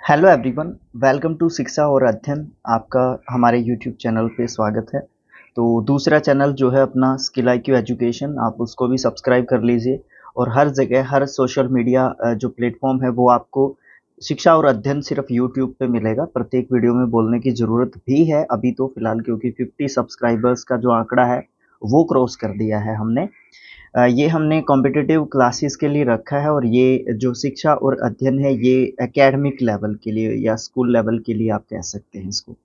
Hello everyone, welcome to शिक्षा और अध्ययन। आपका हमारे यूट्यूब चैनल पे स्वागत है। तो दूसरा चैनल जो है अपना स्किल IQ एजुकेशन, आप उसको भी सब्सक्राइब कर लीजिए। और हर जगह हर सोशल मीडिया जो प्लेटफॉर्म है वो आपको शिक्षा और अध्ययन सिर्फ यूट्यूब पे मिलेगा। प्रत्येक वीडियो में बोलने की ज़रूरत भी है अभी तो फ़िलहाल, क्योंकि 50 सब्सक्राइबर्स का जो आंकड़ा है वो क्रॉस कर दिया है हमने। ये हमने कॉम्पिटिटिव क्लासेस के लिए रखा है और ये जो शिक्षा और अध्ययन है ये एकेडमिक लेवल के लिए या स्कूल लेवल के लिए आप कह सकते हैं इसको।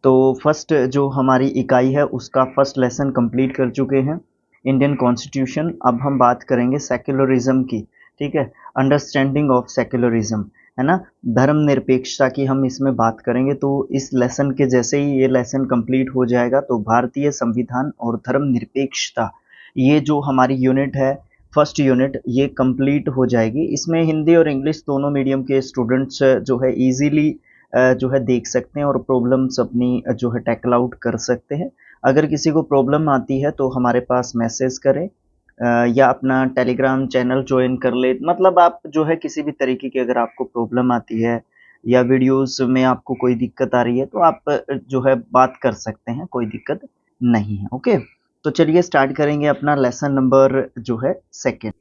तो फर्स्ट जो हमारी इकाई है उसका फर्स्ट लेसन कंप्लीट कर चुके हैं, इंडियन कॉन्स्टिट्यूशन। अब हम बात करेंगे सेक्युलरिज्म की, ठीक है, अंडरस्टैंडिंग ऑफ सेक्युलरिज्म, है ना, धर्मनिरपेक्षता की हम इसमें बात करेंगे। तो इस लेसन के जैसे ही ये लेसन कंप्लीट हो जाएगा तो भारतीय संविधान और धर्मनिरपेक्षता, ये जो हमारी यूनिट है, फर्स्ट यूनिट, ये कंप्लीट हो जाएगी। इसमें हिंदी और इंग्लिश दोनों मीडियम के स्टूडेंट्स जो है इजीली जो है देख सकते हैं और प्रॉब्लम्स अपनी जो है टैकल आउट कर सकते हैं। अगर किसी को प्रॉब्लम आती है तो हमारे पास मैसेज करें या अपना टेलीग्राम चैनल ज्वाइन कर ले। मतलब आप जो है किसी भी तरीके की अगर आपको प्रॉब्लम आती है या वीडियोस में आपको कोई दिक्कत आ रही है तो आप जो है बात कर सकते हैं, कोई दिक्कत नहीं है। ओके, तो चलिए स्टार्ट करेंगे अपना लेसन नंबर जो है सेकंड।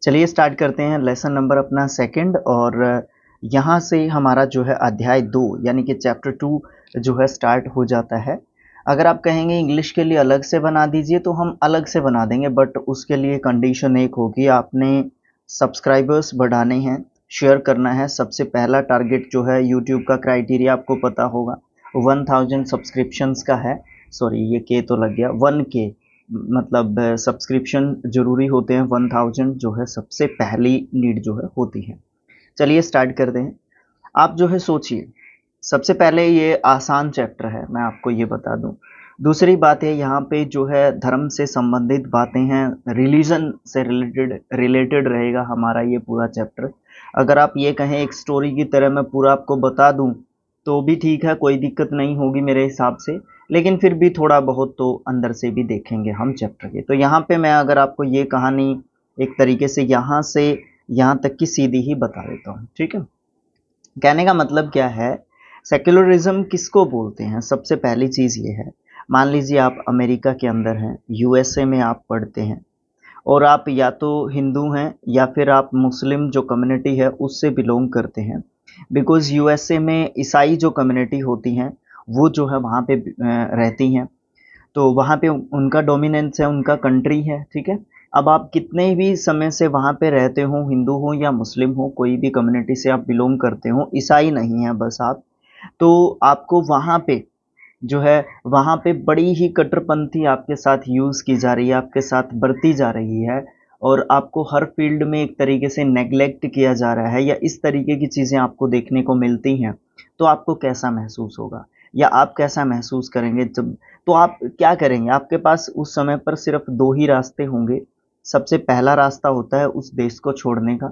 चलिए स्टार्ट करते हैं लेसन नंबर अपना सेकंड। और यहाँ से हमारा जो है अध्याय 2 यानी कि चैप्टर 2 जो है स्टार्ट हो जाता है। अगर आप कहेंगे इंग्लिश के लिए अलग से बना दीजिए तो हम अलग से बना देंगे, बट उसके लिए कंडीशन एक होगी, आपने सब्सक्राइबर्स बढ़ाने हैं, शेयर करना है। सबसे पहला टारगेट जो है यूट्यूब का क्राइटेरिया आपको पता होगा, 1000 सब्सक्रिप्शंस का है। सॉरी, ये के तो लग गया, 1K, मतलब सब्सक्रिप्शन ज़रूरी होते हैं। 1000 जो है सबसे पहली नीड जो है होती है। चलिए स्टार्ट करते हैं। आप जो है सोचिए, सबसे पहले ये आसान चैप्टर है, मैं आपको ये बता दूं। दूसरी बात है, यहाँ पे जो है धर्म से संबंधित बातें हैं, रिलीजन से रिलेटेड रहेगा हमारा ये पूरा चैप्टर। अगर आप ये कहें एक स्टोरी की तरह मैं पूरा आपको बता दूं तो भी ठीक है, कोई दिक्कत नहीं होगी मेरे हिसाब से, लेकिन फिर भी थोड़ा बहुत तो अंदर से भी देखेंगे हम चैप्टर के। तो यहाँ पे मैं अगर आपको ये कहानी एक तरीके से यहाँ से यहाँ तक की सीधी ही बता देता हूँ, ठीक है। कहने का मतलब क्या है, सेक्युलरिज्म किसको बोलते हैं? सबसे पहली चीज़ ये है, मान लीजिए आप अमेरिका के अंदर हैं, USA में आप पढ़ते हैं और आप या तो हिंदू हैं या फिर आप मुस्लिम जो कम्युनिटी है उससे बिलोंग करते हैं। बिकॉज़ USA में ईसाई जो कम्युनिटी होती हैं वो जो है वहाँ पे रहती हैं, तो वहाँ पे उनका डोमिनेंस है, उनका कंट्री है, ठीक है। अब आप कितने भी समय से वहाँ पे रहते हो, हिंदू हो या मुस्लिम हो, कोई भी कम्युनिटी से आप बिलोंग करते हो, ईसाई नहीं है बस आप, तो आपको वहाँ पे जो है वहाँ पे बड़ी ही कट्टरपंथी आपके साथ यूज़ की जा रही है, आपके साथ बरती जा रही है और आपको हर फील्ड में एक तरीके से नेग्लेक्ट किया जा रहा है या इस तरीके की चीज़ें आपको देखने को मिलती हैं, तो आपको कैसा महसूस होगा या आप कैसा महसूस करेंगे जब, तो आप क्या करेंगे? आपके पास उस समय पर सिर्फ 2 ही रास्ते होंगे। सबसे पहला रास्ता होता है उस देश को छोड़ने का,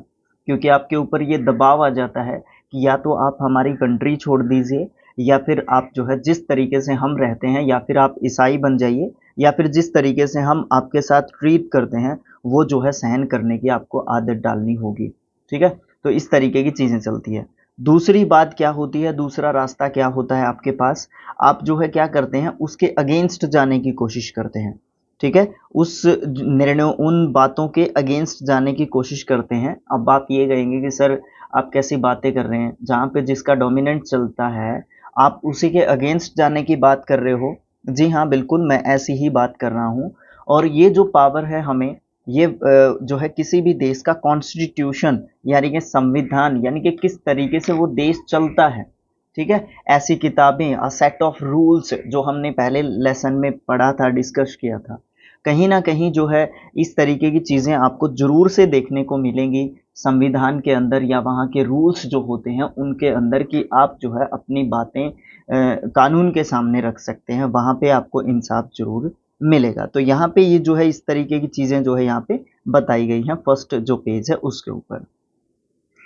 क्योंकि आपके ऊपर ये दबाव आ जाता है कि या तो आप हमारी कंट्री छोड़ दीजिए या फिर आप जो है जिस तरीके से हम रहते हैं, या फिर आप ईसाई बन जाइए, या फिर जिस तरीके से हम आपके साथ ट्रीट करते हैं वो जो है सहन करने की आपको आदत डालनी होगी, ठीक है। तो इस तरीके की चीज़ें चलती है। दूसरी बात क्या होती है, दूसरा रास्ता क्या होता है आपके पास, आप जो है क्या करते हैं, उसके अगेंस्ट जाने की कोशिश करते हैं, ठीक है। उस निर्णय, उन बातों के अगेंस्ट जाने की कोशिश करते हैं। अब आप ये कहेंगे कि सर आप कैसी बातें कर रहे हैं, जहाँ पे जिसका डोमिनेंट चलता है आप उसी के अगेंस्ट जाने की बात कर रहे हो। जी हाँ, बिल्कुल मैं ऐसी ही बात कर रहा हूँ। और ये जो पावर है हमें, ये जो है किसी भी देश का कॉन्स्टिट्यूशन यानी कि संविधान, यानी कि किस तरीके से वो देश चलता है, ठीक है, ऐसी किताबें, अ सेट ऑफ रूल्स जो हमने पहले लेसन में पढ़ा था, डिस्कस किया था, कहीं न कहीं जो है इस तरीके की चीज़ें आपको ज़रूर से देखने को मिलेंगी संविधान के अंदर या वहाँ के रूल्स जो होते हैं उनके अंदर, कि आप जो है अपनी बातें कानून के सामने रख सकते हैं, वहाँ पे आपको इंसाफ ज़रूर मिलेगा। तो यहाँ पे ये जो है इस तरीके की चीज़ें जो है यहाँ पे बताई गई हैं, फर्स्ट जो पेज है उसके ऊपर,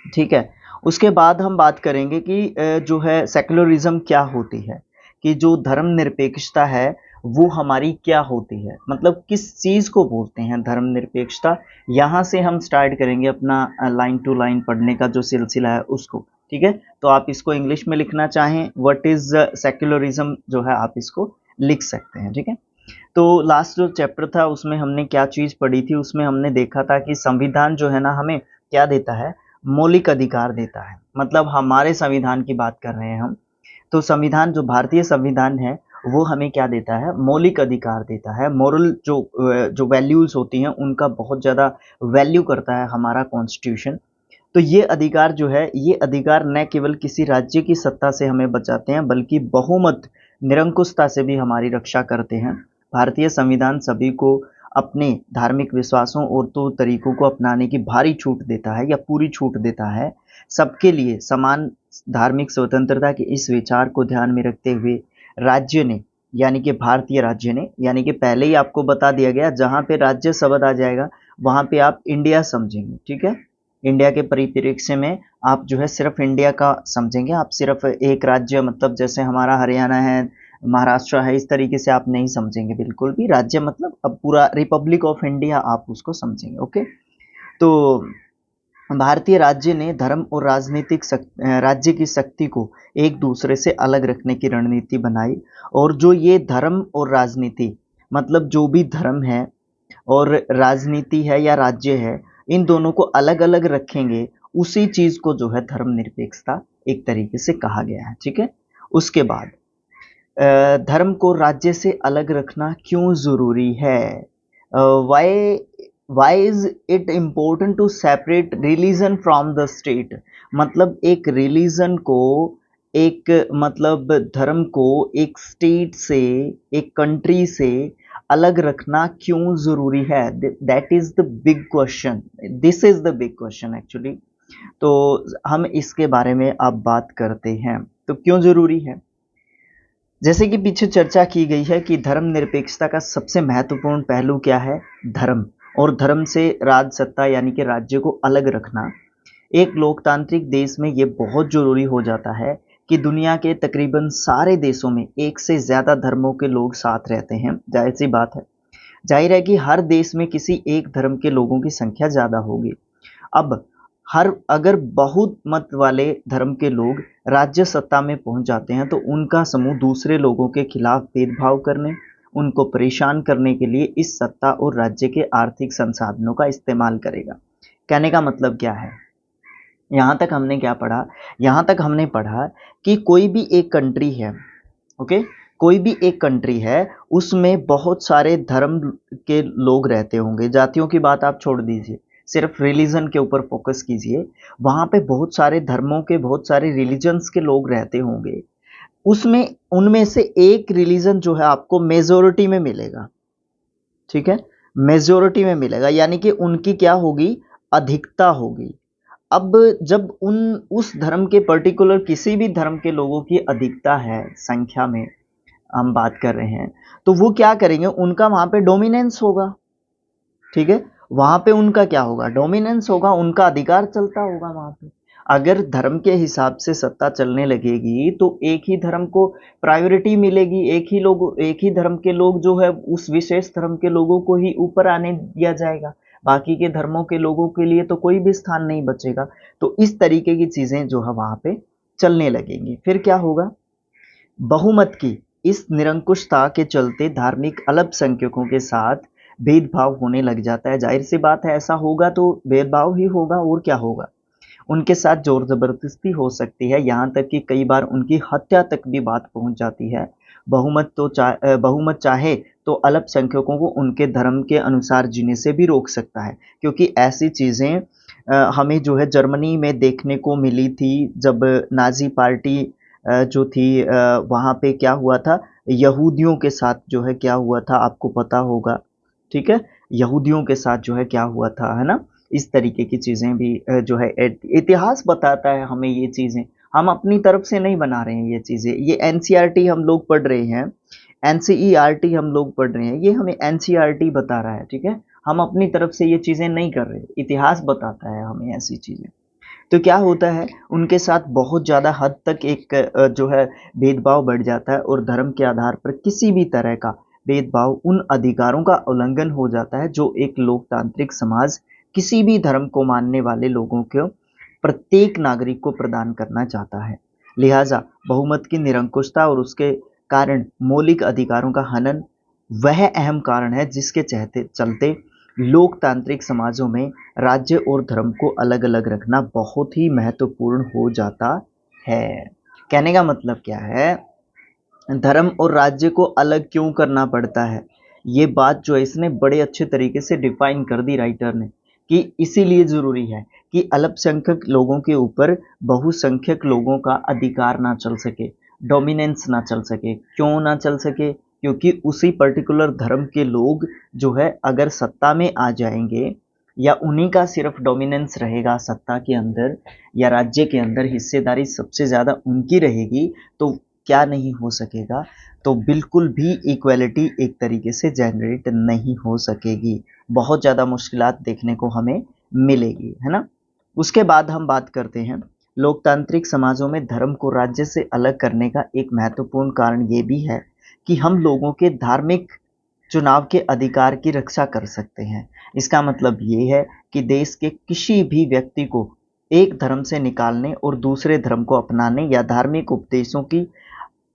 ठीक है। उसके बाद हम बात करेंगे कि जो है सेक्युलरिज़्म क्या होती है, कि जो धर्मनिरपेक्षता है वो हमारी क्या होती है, मतलब किस चीज़ को बोलते हैं धर्मनिरपेक्षता। यहाँ से हम स्टार्ट करेंगे अपना लाइन टू लाइन पढ़ने का जो सिलसिला है उसको। ठीक है, तो आप इसको इंग्लिश में लिखना चाहें व्हाट इज सेक्युलरिज्म जो है आप इसको लिख सकते हैं। ठीक है, तो लास्ट जो चैप्टर था उसमें हमने क्या चीज पढ़ी थी, उसमें हमने देखा था कि संविधान जो है ना हमें क्या देता है, मौलिक अधिकार देता है। मतलब हमारे संविधान की बात कर रहे हैं हम, तो संविधान जो भारतीय संविधान है वो हमें क्या देता है, मौलिक अधिकार देता है। मोरल जो वैल्यूज होती हैं उनका बहुत ज़्यादा वैल्यू करता है हमारा कॉन्स्टिट्यूशन। तो ये अधिकार जो है, ये अधिकार न केवल किसी राज्य की सत्ता से हमें बचाते हैं बल्कि बहुमत निरंकुशता से भी हमारी रक्षा करते हैं। भारतीय संविधान सभी को अपने धार्मिक विश्वासों और तो तरीकों को अपनाने की भारी छूट देता है या पूरी छूट देता है। सबके लिए समान धार्मिक स्वतंत्रता के इस विचार को ध्यान में रखते हुए राज्य ने, यानी कि भारतीय राज्य ने, यानी कि पहले ही आपको बता दिया गया जहाँ पे राज्य शब्द आ जाएगा वहाँ पे आप इंडिया समझेंगे। ठीक है, इंडिया के परिप्रेक्ष्य में आप जो है सिर्फ इंडिया का समझेंगे, आप सिर्फ एक राज्य मतलब जैसे हमारा हरियाणा है, महाराष्ट्र है, इस तरीके से आप नहीं समझेंगे बिल्कुल भी। राज्य मतलब अब पूरा रिपब्लिक ऑफ इंडिया आप उसको समझेंगे। ओके, तो भारतीय राज्य ने धर्म और राज्य की शक्ति को एक दूसरे से अलग रखने की रणनीति बनाई। और जो ये धर्म और राजनीति मतलब जो भी धर्म है और राजनीति है या राज्य है, इन दोनों को अलग अलग रखेंगे, उसी चीज को जो है धर्मनिरपेक्षता एक तरीके से कहा गया है। ठीक है, उसके बाद धर्म को राज्य से अलग रखना क्यों जरूरी है, why why is it important to separate religion from the state. मतलब एक रिलीजन को, एक मतलब धर्म को एक स्टेट से, एक कंट्री से अलग रखना क्यों जरूरी है, that is the big question, this is the big question actually. तो हम इसके बारे में अब बात करते हैं, तो क्यों जरूरी है। जैसे कि पीछे चर्चा की गई है कि धर्मनिरपेक्षता का सबसे महत्वपूर्ण पहलू क्या है, धर्म, और धर्म से राज सत्ता यानी कि राज्य को अलग रखना। एक लोकतांत्रिक देश में ये बहुत जरूरी हो जाता है कि दुनिया के तकरीबन सारे देशों में एक से ज्यादा धर्मों के लोग साथ रहते हैं। जाहिर सी बात है, जाहिर है कि हर देश में किसी एक धर्म के लोगों की संख्या ज्यादा होगी। अब अगर बहुत मत वाले धर्म के लोग राज्य सत्ता में पहुंच जाते हैं तो उनका समूह दूसरे लोगों के खिलाफ भेदभाव करने, उनको परेशान करने के लिए इस सत्ता और राज्य के आर्थिक संसाधनों का इस्तेमाल करेगा। कहने का मतलब क्या है, यहाँ तक हमने क्या पढ़ा, यहाँ तक हमने पढ़ा कि कोई भी एक कंट्री है, ओके, कोई भी एक कंट्री है, उसमें बहुत सारे धर्म के लोग रहते होंगे। जातियों की बात आप छोड़ दीजिए, सिर्फ रिलीजन के ऊपर फोकस कीजिए। वहां पे बहुत सारे धर्मों के, बहुत सारे रिलीजन्स के लोग रहते होंगे। उसमें उनमें से एक रिलीजन जो है आपको मेजोरिटी में मिलेगा। ठीक है, मेजोरिटी में मिलेगा, यानी कि उनकी क्या होगी, अधिकता होगी। अब जब उस धर्म के पर्टिकुलर किसी भी धर्म के लोगों की अधिकता है, संख्या में हम बात कर रहे हैं, तो वो क्या करेंगे, उनका वहां पे डोमिनेंस होगा। ठीक है, वहां पे उनका क्या होगा, डोमिनेंस होगा, उनका अधिकार चलता होगा वहां पे। अगर धर्म के हिसाब से सत्ता चलने लगेगी तो एक ही धर्म को प्रायोरिटी मिलेगी, एक ही धर्म के लोग जो है उस विशेष धर्म के लोगों को ही ऊपर आने दिया जाएगा, बाकी के धर्मों के लोगों के लिए तो कोई भी स्थान नहीं बचेगा। तो इस तरीके की चीजें जो है वहां पे चलने लगेंगी। फिर क्या होगा, बहुमत की इस निरंकुशता के चलते धार्मिक अल्पसंख्यकों के साथ भेदभाव होने लग जाता है। जाहिर सी बात है, ऐसा होगा तो भेदभाव ही होगा, और क्या होगा, उनके साथ जोर जबरदस्ती हो सकती है, यहाँ तक कि कई बार उनकी हत्या तक भी बात पहुंच जाती है। बहुमत चाहे तो अल्पसंख्यकों को उनके धर्म के अनुसार जीने से भी रोक सकता है, क्योंकि ऐसी चीजें हमें जो है जर्मनी में देखने को मिली थी। जब नाजी पार्टी जो थी, वहाँ पे क्या हुआ था, यहूदियों के साथ जो है क्या हुआ था आपको पता होगा। ठीक है, यहूदियों के साथ जो है क्या हुआ था, है ना। इस तरीके की चीजें भी जो है इतिहास बताता है हमें ये चीजें, हम अपनी तरफ से नहीं बना रहे हैं ये चीजें। ये एनसीईआरटी हम लोग पढ़ रहे हैं, एनसीईआरटी हम लोग पढ़ रहे हैं, ये हमें एनसीईआरटी बता रहा है। ठीक है, हम अपनी तरफ से ये चीजें नहीं कर रहे, इतिहास बताता है हमें ऐसी चीजें। तो क्या होता है, उनके साथ बहुत ज़्यादा हद तक एक जो है भेदभाव बढ़ जाता है, और धर्म के आधार पर किसी भी तरह का भेदभाव उन अधिकारों का उल्लंघन हो जाता है जो एक लोकतांत्रिक समाज किसी भी धर्म को मानने वाले लोगों को प्रत्येक नागरिक को प्रदान करना चाहता है। लिहाजा बहुमत की निरंकुशता और उसके कारण मौलिक अधिकारों का हनन वह अहम कारण है जिसके चलते लोकतांत्रिक समाजों में राज्य और धर्म को अलग अलग रखना बहुत ही महत्वपूर्ण हो जाता है। कहने का मतलब क्या है, धर्म और राज्य को अलग क्यों करना पड़ता है, ये बात जो है इसने बड़े अच्छे तरीके से डिफाइन कर दी राइटर ने, कि इसीलिए ज़रूरी है कि अल्पसंख्यक लोगों के ऊपर बहुसंख्यक लोगों का अधिकार ना चल सके, डोमिनेंस ना चल सके। क्यों ना चल सके? क्योंकि उसी पर्टिकुलर धर्म के लोग जो है अगर सत्ता में आ जाएंगे या उन्हीं का सिर्फ डोमिनेंस रहेगा सत्ता के अंदर या राज्य के अंदर, हिस्सेदारी सबसे ज़्यादा उनकी रहेगी, तो क्या नहीं हो सकेगा, तो बिल्कुल भी इक्वलिटी एक तरीके से जनरेट नहीं हो सकेगी। बहुत ज़्यादा मुश्किलात देखने को हमें मिलेगी, है ना। उसके बाद हम बात करते हैं लोकतांत्रिक समाजों में धर्म को राज्य से अलग करने का एक महत्वपूर्ण कारण ये भी है कि हम लोगों के धार्मिक चुनाव के अधिकार की रक्षा कर सकते हैं। इसका मतलब ये है कि देश के किसी भी व्यक्ति को एक धर्म से निकालने और दूसरे धर्म को अपनाने या धार्मिक उपदेशों की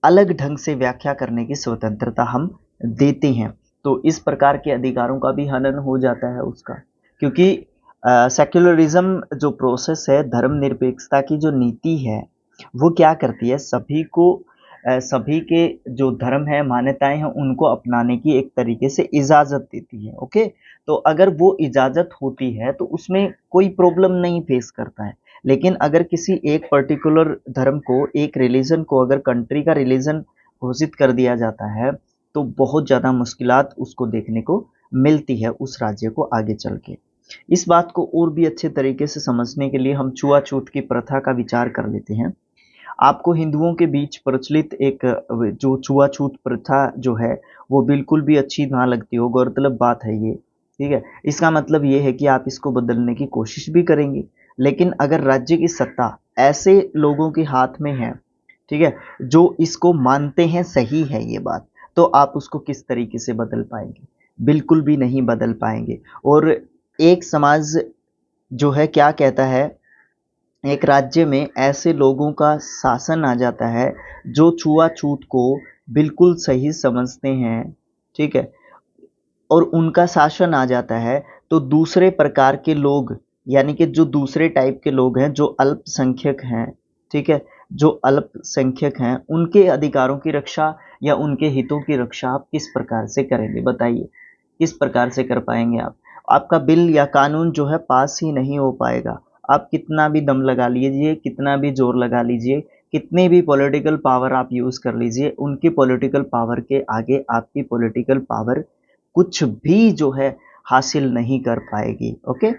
अलग ढंग से व्याख्या करने की स्वतंत्रता हम देते हैं। तो इस प्रकार के अधिकारों का भी हनन हो जाता है उसका, क्योंकि सेक्युलरिज्म जो प्रोसेस है, धर्मनिरपेक्षता की जो नीति है, वो क्या करती है, सभी को सभी के जो धर्म है, मान्यताएं हैं, उनको अपनाने की एक तरीके से इजाज़त देती है। ओके, तो अगर वो इजाज़त होती है तो उसमें कोई प्रॉब्लम नहीं फेस करता है। लेकिन अगर किसी एक पर्टिकुलर धर्म को, एक रिलीजन को अगर कंट्री का रिलीजन घोषित कर दिया जाता है, तो बहुत ज़्यादा मुश्किलात उसको देखने को मिलती है उस राज्य को आगे चल के। इस बात को और भी अच्छे तरीके से समझने के लिए हम छुआछूत की प्रथा का विचार कर लेते हैं। आपको हिंदुओं के बीच प्रचलित एक जो छुआछूत प्रथा जो है, वो बिल्कुल भी अच्छी ना लगती हो, गौरतलब बात है ये, ठीक है। इसका मतलब ये है कि आप इसको बदलने की कोशिश भी करेंगे, लेकिन अगर राज्य की सत्ता ऐसे लोगों के हाथ में है, ठीक है, जो इसको मानते हैं सही है ये बात, तो आप उसको किस तरीके से बदल पाएंगे? बिल्कुल भी नहीं बदल पाएंगे। और एक समाज जो है क्या कहता है, एक राज्य में ऐसे लोगों का शासन आ जाता है जो छुआछूत को बिल्कुल सही समझते हैं, ठीक है, और उनका शासन आ जाता है, तो दूसरे प्रकार के लोग, यानी कि जो दूसरे टाइप के लोग हैं, जो अल्पसंख्यक हैं, ठीक है, जो अल्पसंख्यक हैं, उनके अधिकारों की रक्षा या उनके हितों की रक्षा आप किस प्रकार से करेंगे? बताइए, किस प्रकार से कर पाएंगे आप? आपका बिल या कानून जो है पास ही नहीं हो पाएगा। आप कितना भी दम लगा लीजिए, कितना भी जोर लगा लीजिए, कितनी भी पॉलिटिकल पावर आप यूज़ कर लीजिए, उनकी पॉलिटिकल पावर के आगे आपकी पॉलिटिकल पावर कुछ भी जो है हासिल नहीं कर पाएगी। ओके,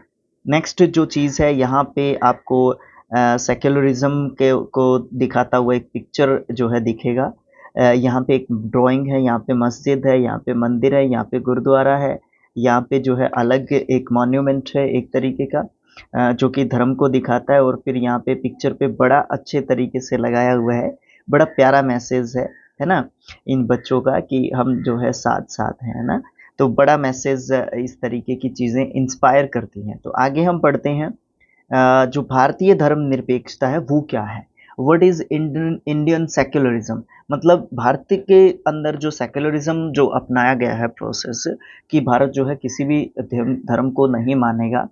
नेक्स्ट जो चीज़ है यहाँ पे आपको सेक्युलरिज्म के को दिखाता हुआ एक पिक्चर जो है दिखेगा। यहाँ पे एक ड्राइंग है, यहाँ पे मस्जिद है, यहाँ पे मंदिर है, यहाँ पे गुरुद्वारा है, यहाँ पे जो है अलग एक मॉन्यूमेंट है एक तरीके का, जो कि धर्म को दिखाता है। और फिर यहाँ पे पिक्चर पे बड़ा अच्छे तरीके से लगाया हुआ है, बड़ा प्यारा मैसेज है ना, इन बच्चों का कि हम जो है साथ साथ हैं, है ना। तो बड़ा मैसेज इस तरीके की चीज़ें इंस्पायर करती हैं। तो आगे हम पढ़ते हैं, जो भारतीय धर्मनिरपेक्षता है वो क्या है? What is Indian secularism? मतलब भारत के अंदर जो सेक्युलरिज्म जो अपनाया गया है प्रोसेस, कि भारत जो है किसी भी धर्म को नहीं मानेगा,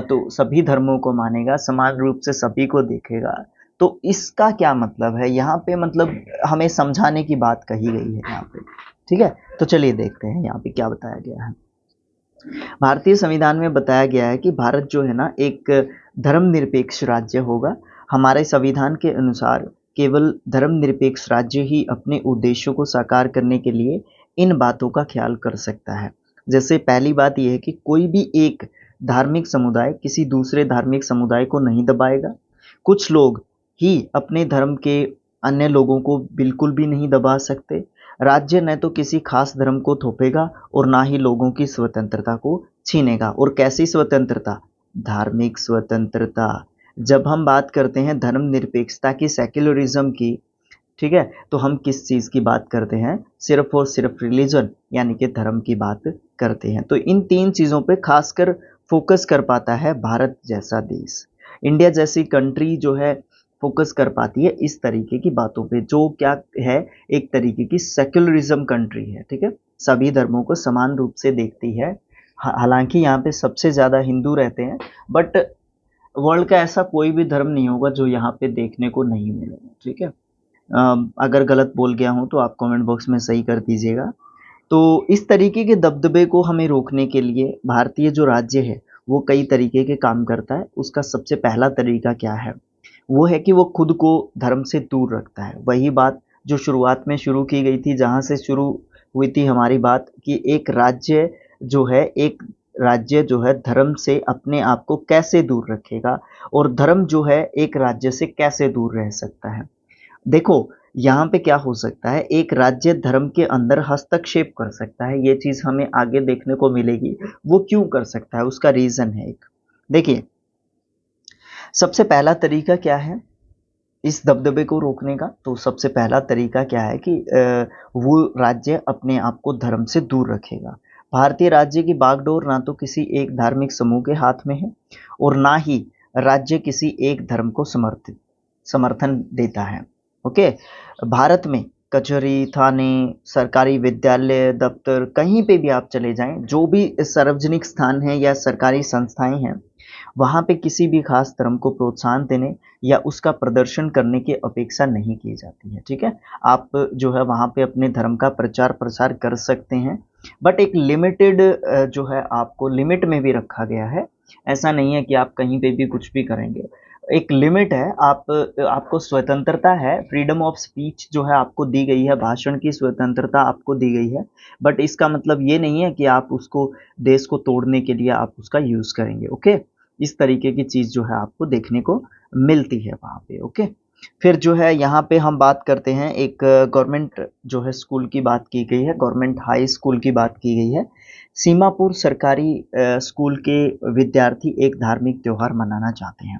तो सभी धर्मों को मानेगा, समान रूप से सभी को देखेगा। तो इसका क्या मतलब है? यहाँ पे मतलब हमें समझाने की बात कही गई है यहाँ पे, ठीक है। तो चलिए देखते हैं यहाँ पे क्या बताया गया है। भारतीय संविधान में बताया गया है कि भारत जो है ना एक धर्मनिरपेक्ष राज्य होगा। हमारे संविधान के अनुसार केवल धर्मनिरपेक्ष राज्य ही अपने उद्देश्यों को साकार करने के लिए इन बातों का ख्याल कर सकता है। जैसे पहली बात यह है कि कोई भी एक धार्मिक समुदाय किसी दूसरे धार्मिक समुदाय को नहीं दबाएगा। कुछ लोग ही अपने धर्म के अन्य लोगों को बिल्कुल भी नहीं दबा सकते। राज्य न तो किसी खास धर्म को थोपेगा और ना ही लोगों की स्वतंत्रता को छीनेगा। और कैसी स्वतंत्रता? धार्मिक स्वतंत्रता। जब हम बात करते हैं धर्मनिरपेक्षता की, सेक्युलरिज्म की, ठीक है, तो हम किस चीज़ की बात करते हैं? सिर्फ और सिर्फ रिलीजन यानी कि धर्म की बात करते हैं। तो इन तीन चीज़ों पे खासकर फोकस कर पाता है भारत जैसा देश। इंडिया जैसी कंट्री जो है फोकस कर पाती है इस तरीके की बातों पे, जो क्या है, एक तरीके की सेक्युलरिज्म कंट्री है, ठीक है, सभी धर्मों को समान रूप से देखती है। हालांकि यहाँ पे सबसे ज़्यादा हिंदू रहते हैं, बट वर्ल्ड का ऐसा कोई भी धर्म नहीं होगा जो यहाँ पे देखने को नहीं मिलेगा, ठीक है। अगर गलत बोल गया हूँ तो आप कमेंट बॉक्स में सही कर दीजिएगा। तो इस तरीके के दबदबे को हमें रोकने के लिए भारतीय जो राज्य है वो कई तरीके के काम करता है। उसका सबसे पहला तरीका क्या है, वो है कि वो खुद को धर्म से दूर रखता है। वही बात जो शुरुआत में शुरू की गई थी, जहाँ से शुरू हुई थी हमारी बात, कि एक राज्य जो है धर्म से अपने आप को कैसे दूर रखेगा, और धर्म जो है एक राज्य से कैसे दूर रह सकता है। देखो, यहाँ पे क्या हो सकता है, एक राज्य धर्म के अंदर हस्तक्षेप कर सकता है, ये चीज़ हमें आगे देखने को मिलेगी। वो क्यों कर सकता है, उसका रीज़न है एक। देखिए, सबसे पहला तरीका क्या है इस दबदबे को रोकने का? तो सबसे पहला तरीका क्या है कि वो राज्य अपने आप को धर्म से दूर रखेगा। भारतीय राज्य की बागडोर ना तो किसी एक धार्मिक समूह के हाथ में है, और ना ही राज्य किसी एक धर्म को समर्थन देता है। ओके, भारत में कचहरी, थाने, सरकारी विद्यालय, दफ्तर, कहीं पे भी आप चले जाएं, जो भी सार्वजनिक स्थान है या सरकारी संस्थाएं हैं, वहाँ पे किसी भी खास धर्म को प्रोत्साहन देने या उसका प्रदर्शन करने की अपेक्षा नहीं की जाती है, ठीक है। आप जो है वहाँ पे अपने धर्म का प्रचार प्रसार कर सकते हैं, बट एक लिमिटेड जो है आपको लिमिट में भी रखा गया है। ऐसा नहीं है कि आप कहीं पे भी कुछ भी करेंगे, एक लिमिट है। आपको स्वतंत्रता है, फ्रीडम ऑफ स्पीच जो है आपको दी गई है, भाषण की स्वतंत्रता आपको दी गई है, बट इसका मतलब ये नहीं है कि आप उसको देश को तोड़ने के लिए आप उसका यूज़ करेंगे। ओके, इस तरीके की चीज़ जो है आपको देखने को मिलती है वहाँ पे। ओके, फिर जो है यहाँ पे हम बात करते हैं, एक गवर्नमेंट जो है स्कूल की बात की गई है, गवर्नमेंट हाई स्कूल की बात की गई है। सीमापुर सरकारी स्कूल के विद्यार्थी एक धार्मिक त्यौहार मनाना चाहते हैं।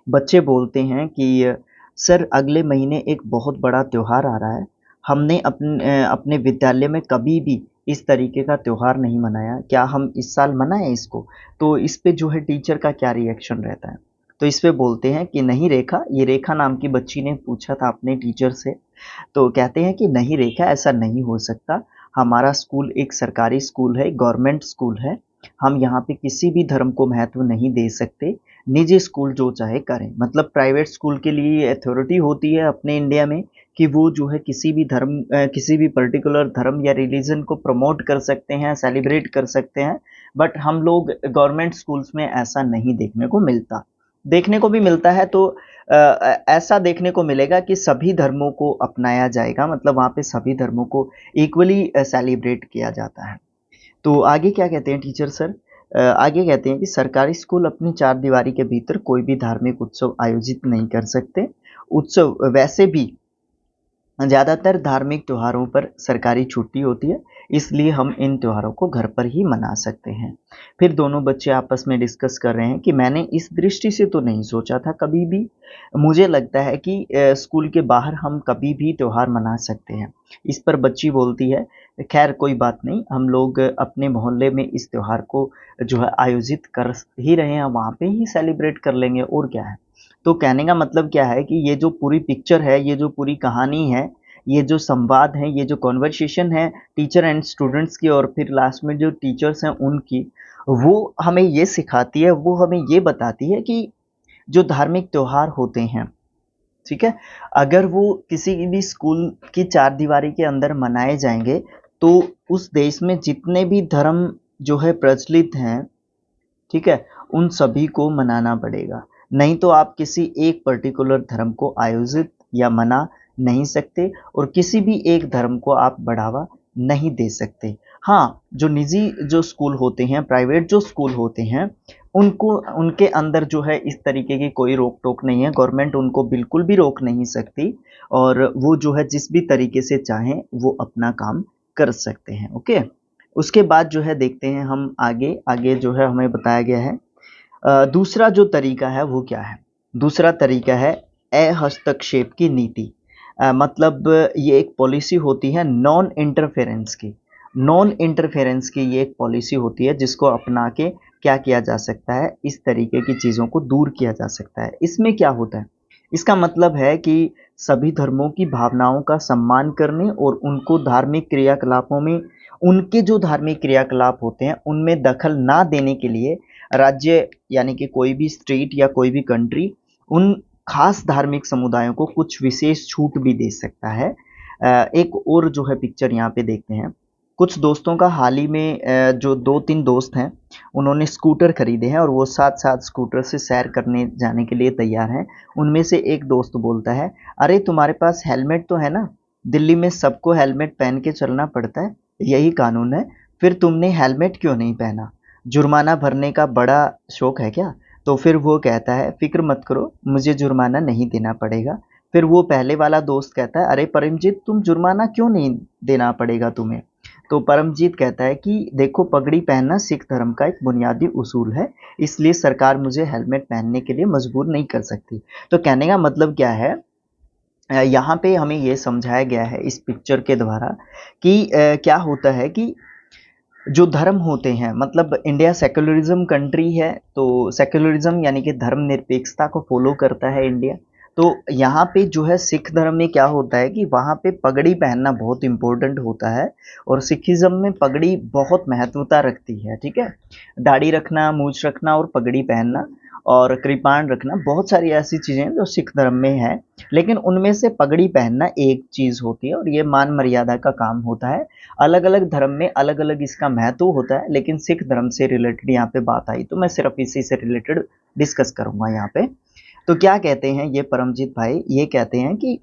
बच्चे बोलते हैं कि सर, अगले महीने एक बहुत बड़ा त्योहार आ रहा है, हमने अपने विद्यालय में कभी भी इस तरीके का त्योहार नहीं मनाया, क्या हम इस साल मनाएं इसको? तो इस पे जो है टीचर का क्या रिएक्शन रहता है? तो इस पे बोलते हैं कि नहीं रेखा, ये रेखा नाम की बच्ची ने पूछा था अपने टीचर से, तो कहते हैं कि नहीं रेखा, ऐसा नहीं हो सकता, हमारा स्कूल एक सरकारी स्कूल है, गवर्नमेंट स्कूल है, हम यहाँ पे किसी भी धर्म को महत्व नहीं दे सकते, निजी स्कूल जो चाहे करें। मतलब प्राइवेट स्कूल के लिए अथॉरिटी होती है अपने इंडिया में कि वो जो है किसी भी पर्टिकुलर धर्म या रिलीजन को प्रमोट कर सकते हैं, सेलिब्रेट कर सकते हैं, बट हम लोग गवर्नमेंट स्कूल्स में ऐसा नहीं देखने को मिलता। देखने को भी मिलता है तो ऐसा देखने को मिलेगा कि सभी धर्मों को अपनाया जाएगा, मतलब वहाँ पे सभी धर्मों को इक्वली सेलिब्रेट किया जाता है। तो आगे क्या कहते हैं टीचर सर? आगे कहते हैं कि सरकारी स्कूल अपनी चार दीवारी के भीतर कोई भी धार्मिक उत्सव आयोजित नहीं कर सकते। उत्सव वैसे भी ज़्यादातर धार्मिक त्योहारों पर सरकारी छुट्टी होती है, इसलिए हम इन त्योहारों को घर पर ही मना सकते हैं। फिर दोनों बच्चे आपस में डिस्कस कर रहे हैं कि मैंने इस दृष्टि से तो नहीं सोचा था कभी भी। मुझे लगता है कि स्कूल के बाहर हम कभी भी त्योहार मना सकते हैं। इस पर बच्ची बोलती है, खैर कोई बात नहीं, हम लोग अपने मोहल्ले में इस त्योहार को जो है आयोजित कर ही रहे हैं, वहाँ पे ही सेलिब्रेट कर लेंगे, और क्या है। तो कहने का मतलब क्या है कि ये जो पूरी पिक्चर है, ये जो पूरी कहानी है, ये जो संवाद है, ये जो कॉन्वर्सेशन है टीचर एंड स्टूडेंट्स की, और फिर लास्ट में जो टीचर्स हैं उनकी, वो हमें ये सिखाती है, वो हमें ये बताती है कि जो धार्मिक त्योहार होते हैं, ठीक है, अगर वो किसी भी स्कूल की चार दीवारी के अंदर मनाए जाएंगे, तो उस देश में जितने भी धर्म जो है प्रचलित हैं, ठीक है, उन सभी को मनाना पड़ेगा। नहीं तो आप किसी एक पर्टिकुलर धर्म को आयोजित या मना नहीं सकते, और किसी भी एक धर्म को आप बढ़ावा नहीं दे सकते। हाँ, जो निजी जो स्कूल होते हैं, प्राइवेट जो स्कूल होते हैं, उनको उनके अंदर जो है इस तरीके की कोई रोक टोक नहीं है, गवर्नमेंट उनको बिल्कुल भी रोक नहीं सकती, और वो जो है जिस भी तरीके से चाहें वो अपना काम कर सकते हैं। ओके, उसके बाद जो है देखते हैं हम आगे। आगे जो है हमें बताया गया है दूसरा जो तरीका है वो क्या है? दूसरा तरीका है अहस्तक्षेप की नीति। मतलब ये एक पॉलिसी होती है नॉन इंटरफेरेंस की। नॉन इंटरफेरेंस की ये एक पॉलिसी होती है जिसको अपना के क्या किया जा सकता है, इस तरीके की चीज़ों को दूर किया जा सकता है। इसमें क्या होता है, इसका मतलब है कि सभी धर्मों की भावनाओं का सम्मान करने और उनको धार्मिक क्रियाकलापों में, उनके जो धार्मिक क्रियाकलाप होते हैं उनमें दखल ना देने के लिए राज्य यानी कि कोई भी स्टेट या कोई भी कंट्री उन खास धार्मिक समुदायों को कुछ विशेष छूट भी दे सकता है। एक और जो है पिक्चर यहाँ पे देखते हैं। कुछ दोस्तों का हाल ही में जो 2-3 दोस्त हैं, उन्होंने स्कूटर खरीदे हैं और वो साथ-साथ स्कूटर से सैर करने जाने के लिए तैयार हैं। उनमें से एक दोस्त बोलता है, "अरे तुम्हारे पास हेलमेट तो है ना? दिल्ली में सबको हेलमेट पहन के चलना पड़ता है, यही कानून है। फिर तुमने हेलमेट क्यों नहीं पहना? जुर्माना भरने का बड़ा शौक है क्या?" तो फिर वो कहता है, "फ़िक्र मत करो, मुझे जुर्माना नहीं देना पड़ेगा।" फिर वो पहले वाला दोस्त कहता है, "अरे परमजीत, तुम जुर्माना क्यों नहीं देना पड़ेगा तुम्हें?" तो परमजीत कहता है कि देखो, पगड़ी पहनना सिख धर्म का एक बुनियादी उसूल है, इसलिए सरकार मुझे हेलमेट पहनने के लिए मजबूर नहीं कर सकती। तो कहने का मतलब क्या है, यहाँ पे हमें ये समझाया गया है इस पिक्चर के द्वारा कि क्या होता है कि जो धर्म होते हैं, मतलब इंडिया सेक्युलरिज्म कंट्री है, तो सेक्युलरिज्म यानी कि धर्मनिरपेक्षता को फॉलो करता है इंडिया। तो यहाँ पे जो है सिख धर्म में क्या होता है कि वहाँ पे पगड़ी पहनना बहुत इम्पोर्टेंट होता है और सिखिज़्म में पगड़ी बहुत महत्वता रखती है, ठीक है? दाढ़ी रखना, मूंछ रखना और पगड़ी पहनना और कृपाण रखना, बहुत सारी ऐसी चीज़ें हैं जो सिख धर्म में है, लेकिन उनमें से पगड़ी पहनना एक चीज़ होती है और ये मान मर्यादा का काम होता है। अलग-अलग धर्म में अलग-अलग इसका महत्व होता है, लेकिन सिख धर्म से रिलेटेड यहाँ पे बात आई तो मैं सिर्फ इसी से रिलेटेड डिस्कस करूँगा यहाँ पे। तो क्या कहते हैं ये परमजीत भाई, ये कहते हैं कि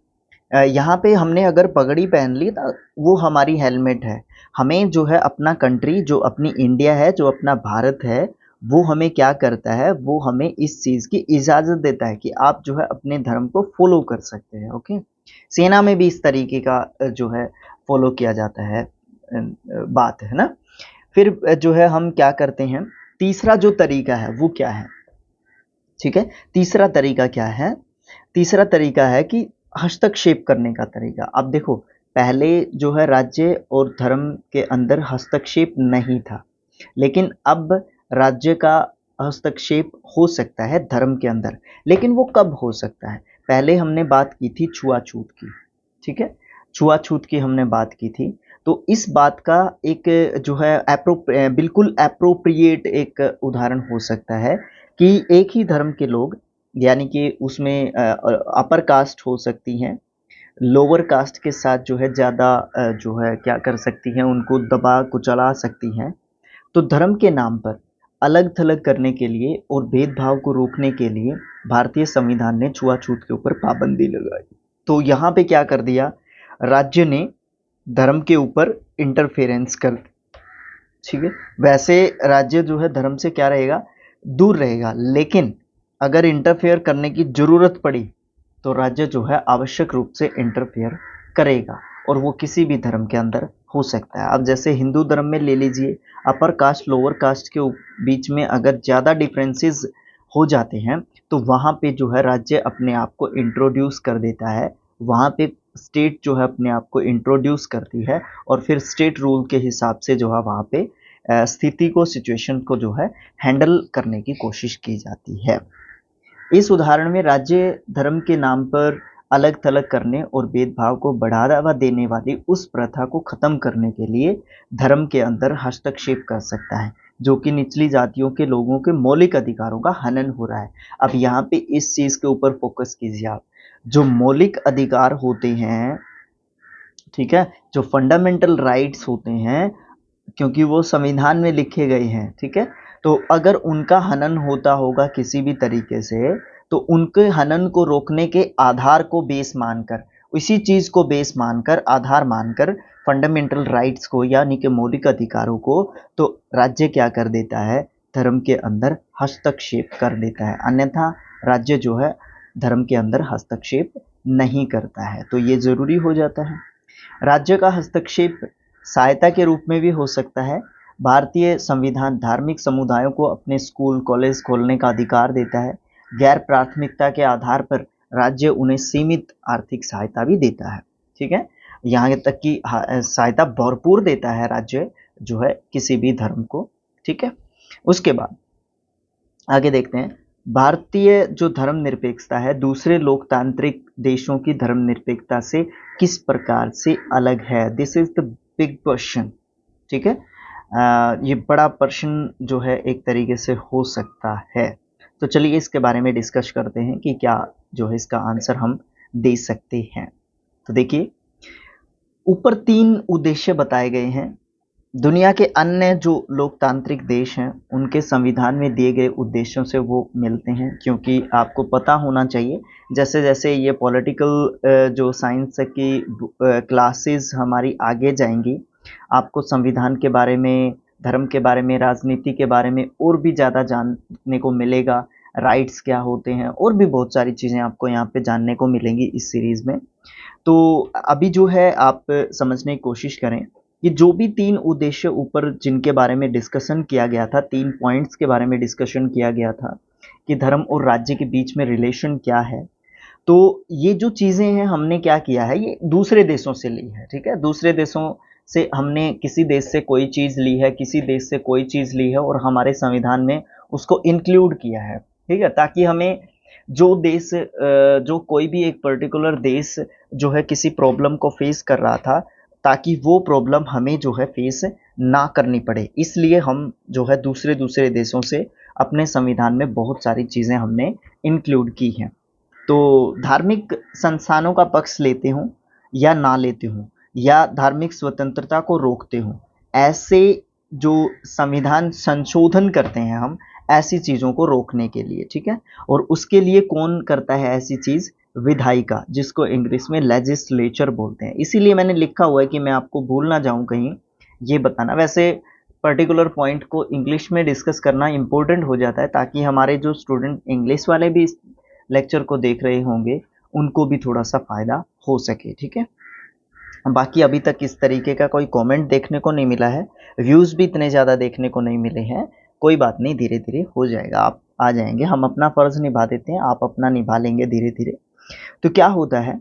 यहाँ पे हमने अगर पगड़ी पहन ली तो वो हमारी हेलमेट है। हमें जो है अपना कंट्री, जो अपनी इंडिया है, जो अपना भारत है, वो हमें क्या करता है, वो हमें इस चीज़ की इजाज़त देता है कि आप जो है अपने धर्म को फ़ॉलो कर सकते हैं, ओके? सेना में भी इस तरीके का जो है फ़ॉलो किया जाता है, बात है ना? फिर जो है हम क्या करते हैं, तीसरा जो तरीका है वो क्या है? ठीक है? तीसरा तरीका क्या है? तीसरा तरीका है कि हस्तक्षेप करने का तरीका। अब देखो, पहले जो है राज्य और धर्म के अंदर हस्तक्षेप नहीं था, लेकिन अब राज्य का हस्तक्षेप हो सकता है धर्म के अंदर, लेकिन वो कब हो सकता है? पहले हमने बात की थी छुआछूत की, ठीक है? छुआछूत की हमने बात की थी, तो इस बात का एक जो है बिल्कुल एप्रोप्रिएट एक उदाहरण हो सकता है कि एक ही धर्म के लोग, यानी कि उसमें अपर कास्ट हो सकती हैं, लोअर कास्ट के साथ जो है ज़्यादा जो है क्या कर सकती हैं, उनको दबा कुचला सकती हैं। तो धर्म के नाम पर अलग-थलग करने के लिए और भेदभाव को रोकने के लिए भारतीय संविधान ने छुआछूत के ऊपर पाबंदी लगाई। तो यहाँ पे क्या कर दिया, राज्य ने धर्म के ऊपर इंटरफेरेंस कर, ठीक है? वैसे राज्य जो है धर्म से क्या रहेगा, दूर रहेगा, लेकिन अगर इंटरफेयर करने की ज़रूरत पड़ी, तो राज्य जो है आवश्यक रूप से इंटरफेयर करेगा और वो किसी भी धर्म के अंदर हो सकता है। अब जैसे हिंदू धर्म में ले लीजिए, अपर कास्ट, लोअर कास्ट के बीच में अगर ज़्यादा डिफरेंसेस हो जाते हैं, तो वहाँ पे जो है राज्य अपने आप को इंट्रोड्यूस कर देता है। वहाँ पे स्टेट जो है अपने आप को इंट्रोड्यूस करती है और फिर स्टेट रूल के हिसाब से जो है वहाँ पे स्थिति को, सिचुएशन को जो है हैंडल करने की कोशिश की जाती है। इस उदाहरण में राज्य धर्म के नाम पर अलग-थलग करने और भेदभाव को बढ़ावा देने वाली उस प्रथा को खत्म करने के लिए धर्म के अंदर हस्तक्षेप कर सकता है, जो कि निचली जातियों के लोगों के मौलिक अधिकारों का हनन हो रहा है। अब यहाँ पे इस चीज़ के ऊपर फोकस कीजिए आप। जो मौलिक अधिकार होते हैं, ठीक है? जो फंडामेंटल राइट्स होते हैं, क्योंकि वो संविधान में लिखे गए हैं, ठीक है? तो अगर उनका हनन होता होगा किसी भी तरीके से, तो उनके हनन को रोकने के आधार को बेस मानकर, इसी चीज़ को बेस मानकर, आधार मानकर फंडामेंटल राइट्स को यानी कि मौलिक अधिकारों को, तो राज्य क्या कर देता है, धर्म के अंदर हस्तक्षेप कर देता है। अन्यथा राज्य जो है धर्म के अंदर हस्तक्षेप नहीं करता है, तो ये ज़रूरी हो जाता है। राज्य का हस्तक्षेप सहायता के रूप में भी हो सकता है। भारतीय संविधान धार्मिक समुदायों को अपने स्कूल, कॉलेज खोलने का अधिकार देता है। गैर प्राथमिकता के आधार पर राज्य उन्हें सीमित आर्थिक सहायता भी देता है, ठीक है? यहाँ तक कि सहायता भरपूर देता है राज्य जो है किसी भी धर्म को, ठीक है? उसके बाद आगे देखते हैं, भारतीय जो धर्मनिरपेक्षता है दूसरे लोकतांत्रिक देशों की धर्मनिरपेक्षता से किस प्रकार से अलग है? This is the big question. ठीक है, ये बड़ा प्रश्न जो है एक तरीके से हो सकता है। तो चलिए इसके बारे में डिस्कस करते हैं कि क्या जो है इसका आंसर हम दे सकते हैं। तो देखिए, ऊपर 3 उद्देश्य बताए गए हैं। दुनिया के अन्य जो लोकतांत्रिक देश हैं उनके संविधान में दिए गए उद्देश्यों से वो मिलते हैं, क्योंकि आपको पता होना चाहिए जैसे जैसे ये पॉलिटिकल जो साइंस की क्लासेस हमारी आगे जाएंगी, आपको संविधान के बारे में, धर्म के बारे में, राजनीति के बारे में और भी ज़्यादा जानने को मिलेगा। राइट्स क्या होते हैं और भी बहुत सारी चीज़ें आपको यहाँ पे जानने को मिलेंगी इस सीरीज़ में। तो अभी जो है आप समझने की कोशिश करें कि जो भी 3 उद्देश्य ऊपर जिनके बारे में डिस्कशन किया गया था, 3 पॉइंट्स के बारे में डिस्कशन किया गया था कि धर्म और राज्य के बीच में रिलेशन क्या है। तो ये जो चीज़ें हैं हमने क्या किया है, ये दूसरे देशों से ली है। ठीक है, दूसरे देशों से हमने किसी देश से कोई चीज़ ली है, किसी देश से कोई चीज़ ली है और हमारे संविधान में उसको इंक्लूड किया है। ठीक है, ताकि हमें जो देश जो कोई भी एक पर्टिकुलर देश जो है किसी प्रॉब्लम को फेस कर रहा था, ताकि वो प्रॉब्लम हमें जो है फेस ना करनी पड़े, इसलिए हम जो है दूसरे दूसरे देशों से अपने संविधान में बहुत सारी चीज़ें हमने इंक्लूड की हैं। तो धार्मिक संस्थानों का पक्ष लेते हों या ना लेते हों, या धार्मिक स्वतंत्रता को रोकते हों, ऐसे जो संविधान संशोधन करते हैं हम ऐसी चीज़ों को रोकने के लिए। ठीक है, और उसके लिए कौन करता है ऐसी चीज़? विधायिका, जिसको इंग्लिश में लेजिस्लेचर बोलते हैं। इसीलिए मैंने लिखा हुआ है कि मैं आपको भूल ना जाऊं कहीं ये बताना। वैसे पर्टिकुलर पॉइंट को इंग्लिश में डिस्कस करना इम्पोर्टेंट हो जाता है, ताकि हमारे जो स्टूडेंट इंग्लिश वाले भी लेक्चर को देख रहे होंगे उनको भी थोड़ा सा फ़ायदा हो सके। ठीक है, बाकी अभी तक इस तरीके का कोई कमेंट देखने को नहीं मिला है, व्यूज़ भी इतने ज़्यादा देखने को नहीं मिले हैं। कोई बात नहीं, धीरे धीरे हो जाएगा, आप आ जाएंगे। हम अपना फ़र्ज़ निभा देते हैं, आप अपना निभा लेंगे धीरे धीरे। तो क्या होता है,